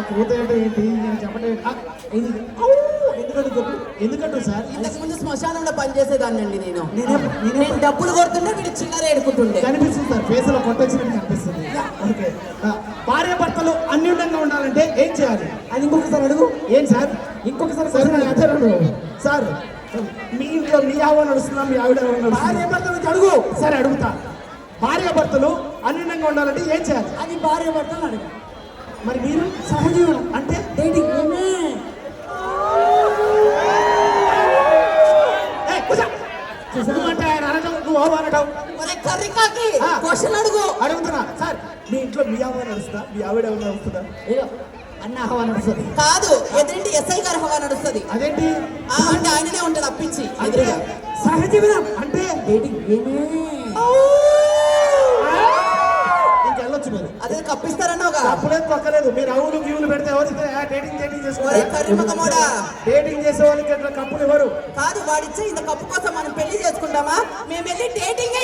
పోతే ఏంటి చెప్పలేదు ఎందుకంటూ సార్ ఇంతకు ముందు శ్మశానంలో పనిచేసేదాన్నండి నేను డబ్బులు కొడుతుంటే వీడు చిల్లర ఏడుకుంటుండే. కనిపిస్తుంది సార్ ఫేస్ లో కొట్టొచ్చినట్టు కనిపిస్తుంది. ఓకే, భార్య భర్తలు అన్యోన్యంగా ఉండాలంటే ఏం చేయాలి అది ఇంకొకసారి అడుగు. ఏం సార్ ఇంకొకసారి సార్ మీ ఇంట్లో మీ ఆవ నడుస్తున్నా మీ ఆవిడ భార్య భర్తలు అడుగు. సరే అడుగుతా. భార్య భర్తలు అన్యోన్యంగా ఉండాలంటే ఏం చేయాలి అది భార్య భర్తలు అడుగు. మరి మీరు సహజీవనం అంటే డేటింగ్ అంటే ఆయన అనటం నువ్వు అనటం క్వశ్చన్ అడుగు. అడుగుతున్నా సార్ మీ ఇంట్లో మీ ఆవ నడుస్తుందా మీ ఆవిడ ఏమైనా నడుస్తుందా? అన్న హవా నడుస్తుంది కాదు, ఎదురింటి ఎస్ఐ గారు హవా నడుస్తుంది. అదేంటి అంటే ఆయననే ఉంటాడు అప్పించి. సహజీవనం అంటే డేటింగ్ ఇంకెళ్ళొచ్చు మరి. అదే కప్పిస్తారన్నావుగా. అప్పుడే పక్కలేదు. మీరు అవును గీవులు పెడితే ఎవరైతే డేటింగ్ చేసుకోవాలి. డేటింగ్ చేసే వాళ్ళకి అట్లా కప్పులు ఎవరు కాదు. వాడిచ్చే ఇంత కప్పు కోసం మనం పెళ్లి చేసుకుంటామా? మేము వెళ్ళి డేటింగ్